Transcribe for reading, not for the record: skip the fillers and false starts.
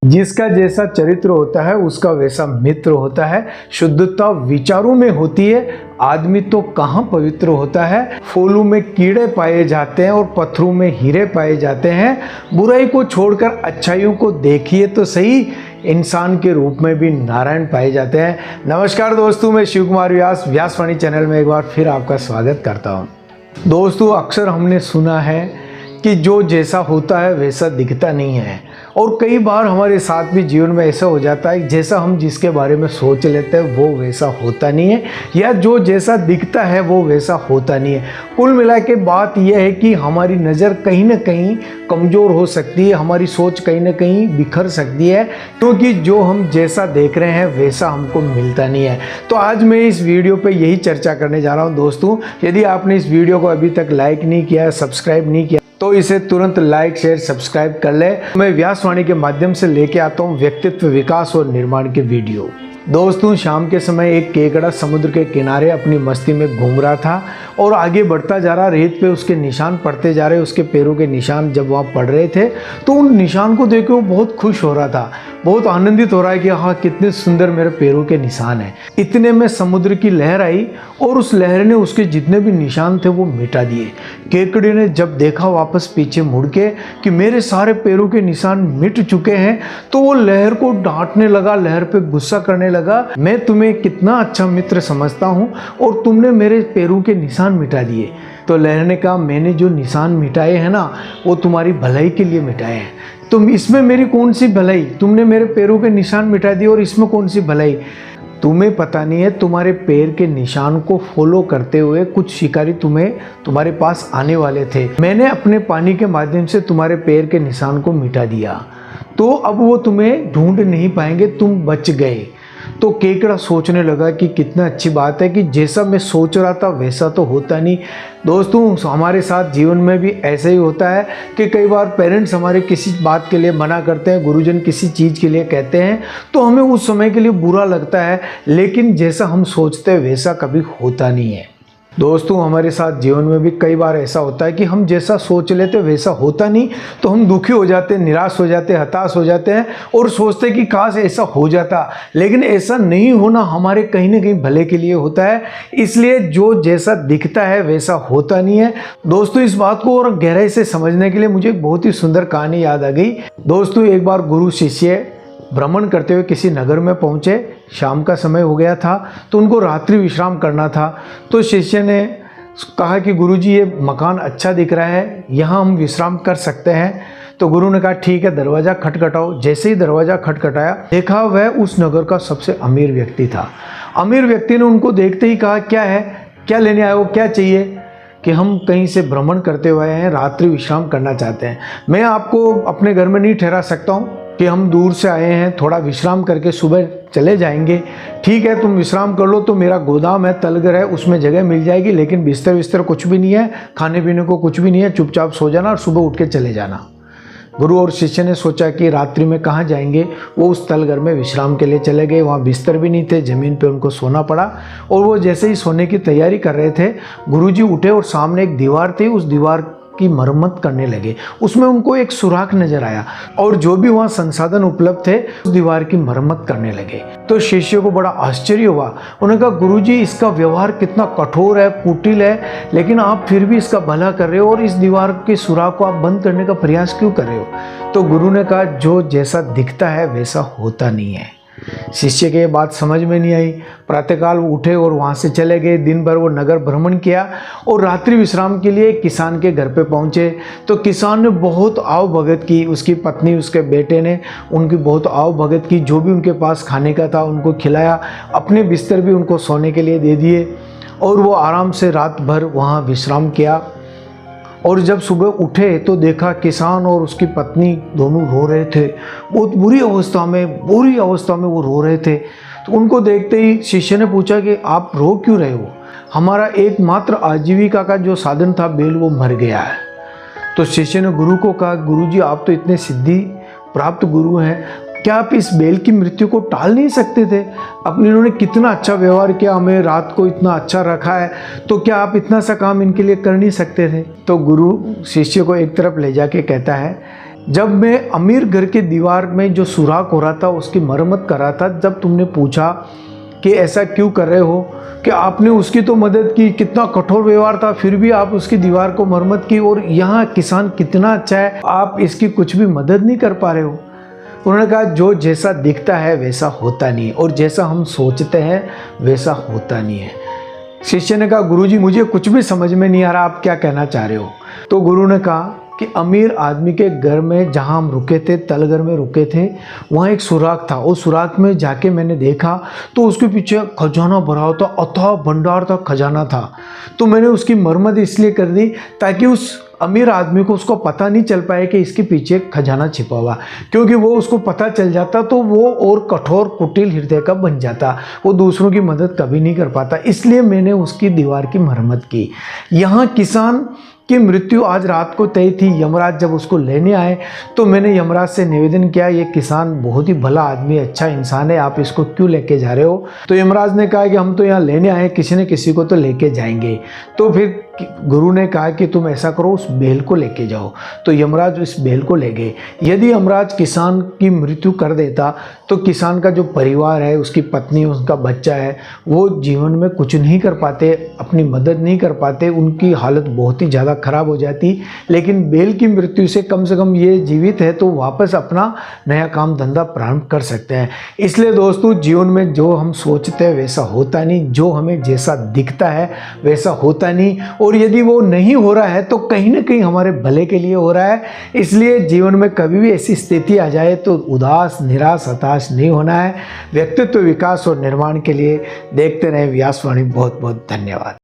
जिसका जैसा चरित्र होता है उसका वैसा मित्र होता है। शुद्धता विचारों में होती है, आदमी तो कहाँ पवित्र होता है। फूलों में कीड़े पाए जाते हैं और पत्थरों में हीरे पाए जाते हैं। बुराई को छोड़कर अच्छाइयों को देखिए तो सही, इंसान के रूप में भी नारायण पाए जाते हैं। नमस्कार दोस्तों, मैं शिव कुमार व्यास व्यासवाणी चैनल में एक बार फिर आपका स्वागत करता हूँ। दोस्तों, अक्सर हमने सुना है कि जो जैसा होता है वैसा दिखता नहीं है, और कई बार हमारे साथ भी जीवन में ऐसा हो जाता है जैसा हम जिसके बारे में सोच लेते हैं वो वैसा होता नहीं है, या जो जैसा दिखता है वो वैसा होता नहीं है। कुल मिला के बात यह है कि हमारी नज़र कहीं ना कहीं कमज़ोर हो सकती है, हमारी सोच कहीं ना कहीं बिखर सकती है, क्योंकि जो हम जैसा देख रहे हैं वैसा हमको मिलता नहीं है। तो आज मैं इस वीडियो पे यही चर्चा करने जा रहा हूँ। दोस्तों, यदि आपने इस वीडियो को अभी तक लाइक नहीं किया, सब्सक्राइब नहीं किया, तो इसे तुरंत लाइक शेयर सब्सक्राइब कर ले। मैं व्यासवाणी के माध्यम से लेके आता हूँ व्यक्तित्व विकास और निर्माण के वीडियो। दोस्तों, शाम के समय एक केकड़ा समुद्र के किनारे अपनी मस्ती में घूम रहा था और आगे बढ़ता जा रहा। रेत पे उसके निशान पड़ते जा रहे, उसके पैरों के निशान जब वहाँ पड़ रहे थे तो उन निशान को देख के वो बहुत खुश हो रहा था, बहुत आनंदित हो रहा है कि हाँ, कितने सुंदर मेरे पैरों के निशान हैं। इतने में समुद्र की लहर आई और उस लहर ने उसके जितने भी निशान थे वो मिटा दिए। केकड़े ने जब देखा वापस पीछे मुड़ के कि मेरे सारे पैरों के निशान मिट चुके हैं, तो वो लहर को डांटने लगा, लहर पे गुस्सा करने लगा। मैं तुम्हें कितना अच्छा मित्र समझता हूँ और तुमने मेरे पैरों के निशान मिटा दिए। तो लहर ने कहा, मैंने जो निशान मिटाए हैं ना, वो तुम्हारी भलाई के लिए मिटाए हैं। तुम इसमें मेरी कौन सी भलाई? तुमने मेरे पैरों के निशान मिटा दिए और इसमें कौन सी भलाई? तुम्हें पता नहीं है, तुम्हारे पैर के निशान को फॉलो करते हुए कुछ शिकारी तुम्हारे पास आने वाले थे। मैंने अपने पानी के माध्यम से तुम्हारे पैर के निशान को मिटा दिया, तो अब वो तुम्हें ढूंढ नहीं पाएंगे, तुम बच गए। तो केकड़ा सोचने लगा कि कितना अच्छी बात है कि जैसा मैं सोच रहा था वैसा तो होता नहीं। दोस्तों, हमारे साथ जीवन में भी ऐसे ही होता है कि कई बार पेरेंट्स हमारे किसी बात के लिए मना करते हैं, गुरुजन किसी चीज़ के लिए कहते हैं, तो हमें उस समय के लिए बुरा लगता है, लेकिन जैसा हम सोचते हैं वैसा कभी होता नहीं है। दोस्तों, हमारे साथ जीवन में भी कई बार ऐसा होता है कि हम जैसा सोच लेते वैसा होता नहीं, तो हम दुखी हो जाते हैं, निराश हो जाते हैं, हताश हो जाते हैं और सोचते हैं कि काश ऐसा हो जाता। लेकिन ऐसा नहीं होना हमारे कहीं ना कहीं भले के लिए होता है। इसलिए जो जैसा दिखता है वैसा होता नहीं है। दोस्तों, इस बात को और गहराई से समझने के लिए मुझे एक बहुत ही सुंदर कहानी याद आ गई। दोस्तों, एक बार गुरु शिष्य भ्रमण करते हुए किसी नगर में पहुंचे। शाम का समय हो गया था, तो उनको रात्रि विश्राम करना था। तो शिष्य ने कहा कि गुरुजी, ये मकान अच्छा दिख रहा है, यहाँ हम विश्राम कर सकते हैं। तो गुरु ने कहा, ठीक है, दरवाज़ा खटखटाओ। जैसे ही दरवाज़ा खटखटाया, देखा वह उस नगर का सबसे अमीर व्यक्ति था। अमीर व्यक्ति ने उनको देखते ही कहा, क्या है, क्या लेने आए हो, क्या चाहिए? कि हम कहीं से भ्रमण करते हुए हैं, रात्रि विश्राम करना चाहते हैं। मैं आपको अपने घर में नहीं ठहरा सकता हूँ कि हम दूर से आए हैं, थोड़ा विश्राम करके सुबह चले जाएंगे। ठीक है, तुम विश्राम कर लो, तो मेरा गोदाम है, तलगर है, उसमें जगह मिल जाएगी, लेकिन बिस्तर विस्तर कुछ भी नहीं है, खाने पीने को कुछ भी नहीं है, चुपचाप सो जाना और सुबह उठ के चले जाना। गुरु और शिष्य ने सोचा कि रात्रि में कहाँ जाएंगे। वो उस तलगर में विश्राम के लिए चले गए। वहाँ बिस्तर भी नहीं थे, ज़मीन पे उनको सोना पड़ा। और वो जैसे ही सोने की तैयारी कर रहे थे, गुरुजी उठे और सामने एक दीवार थी, उस दीवार की मरम्मत करने लगे। उसमें उनको एक सुराख नजर आया और जो भी वहाँ संसाधन उपलब्ध थे उस दीवार की मरम्मत करने लगे। तो शिष्य को बड़ा आश्चर्य हुआ। उन्होंने कहा, गुरुजी, इसका व्यवहार कितना कठोर है, कुटिल है, लेकिन आप फिर भी इसका भला कर रहे हो और इस दीवार के सुराख को आप बंद करने का प्रयास क्यों कर रहे हो? तो गुरु ने कहा, जो जैसा दिखता है वैसा होता नहीं है। शिष्य के ये बात समझ में नहीं आई। प्रातःकाल वो उठे और वहाँ से चले गए। दिन भर वो नगर भ्रमण किया और रात्रि विश्राम के लिए किसान के घर पे पहुँचे। तो किसान ने बहुत आव भगत की, उसकी पत्नी, उसके बेटे ने उनकी बहुत आव भगत की। जो भी उनके पास खाने का था उनको खिलाया, अपने बिस्तर भी उनको सोने के लिए दे दिए और वो आराम से रात भर वहाँ विश्राम किया। और जब सुबह उठे तो देखा किसान और उसकी पत्नी दोनों रो रहे थे, बहुत बुरी अवस्था में वो रो रहे थे। तो उनको देखते ही शिष्य ने पूछा कि आप रो क्यों रहे हो? हमारा एकमात्र आजीविका का जो साधन था बैल, वो मर गया है। तो शिष्य ने गुरु को कहा, गुरुजी, आप तो इतने सिद्धि प्राप्त गुरु हैं, क्या आप इस बैल की मृत्यु को टाल नहीं सकते थे? अपने इन्होंने कितना अच्छा व्यवहार किया, हमें रात को इतना अच्छा रखा है, तो क्या आप इतना सा काम इनके लिए कर नहीं सकते थे? तो गुरु शिष्य को एक तरफ ले जाके कहता है जब मैं अमीर घर के दीवार में जो सुराख हो रहा था उसकी मरम्मत कर रहा था, जब तुमने पूछा कि ऐसा क्यों कर रहे हो, कि आपने उसकी तो मदद की, कितना कठोर व्यवहार था, फिर भी आप उसकी दीवार को मरम्मत की, और यहाँ किसान कितना अच्छा है, आप इसकी कुछ भी मदद नहीं कर पा रहे हो। उन्होंने कहा जो जैसा दिखता है वैसा होता नहीं है, और जैसा हम सोचते हैं वैसा होता नहीं है। शिष्य ने कहा गुरुजी मुझे कुछ भी समझ में नहीं आ रहा, आप क्या कहना चाह रहे हो। तो गुरु ने कहा कि अमीर आदमी के घर में जहाँ हम रुके थे, तलघर में रुके थे, वहाँ एक सुराख था। उस सुराख में जाके मैंने देखा तो उसके पीछे खजाना भरा होता, अथाह भंडार था, खजाना था। तो मैंने उसकी मरम्मत इसलिए कर दी ताकि उस अमीर आदमी को उसको पता नहीं चल पाए कि इसके पीछे खजाना छिपा हुआ, क्योंकि वो उसको पता चल जाता तो वो और कठोर कुटिल हृदय का बन जाता, वो दूसरों की मदद कभी नहीं कर पाता। इसलिए मैंने उसकी दीवार की मरम्मत की। यहाँ किसान की मृत्यु आज रात को तय थी। यमराज जब उसको लेने आए तो मैंने यमराज से निवेदन किया, ये किसान बहुत ही भला आदमी, अच्छा इंसान है, आप इसको क्यों लेके जा रहे हो। तो यमराज ने कहा कि हम तो यहाँ लेने आए, किसी न किसी को तो लेके जाएंगे। तो फिर गुरु ने कहा कि तुम ऐसा करो, उस बैल को लेके जाओ। तो यमराज उस बैल को ले गए। यदि यमराज किसान की मृत्यु कर देता तो किसान का जो परिवार है, उसकी पत्नी, उसका बच्चा है, वो जीवन में कुछ नहीं कर पाते, अपनी मदद नहीं कर पाते, उनकी हालत बहुत ही ज़्यादा खराब हो जाती। लेकिन बैल की मृत्यु से कम ये जीवित है तो वापस अपना नया काम धंधा प्रारंभ कर सकते हैं। इसलिए दोस्तों जीवन में जो हम सोचते हैं वैसा होता नहीं, जो हमें जैसा दिखता है वैसा होता नहीं, और यदि वो नहीं हो रहा है तो कहीं ना कहीं हमारे भले के लिए हो रहा है। इसलिए जीवन में कभी भी ऐसी स्थिति आ जाए तो उदास, निराश, हताश नहीं होना है। व्यक्तित्व विकास और निर्माण के लिए देखते रहे व्यासवाणी। बहुत बहुत धन्यवाद।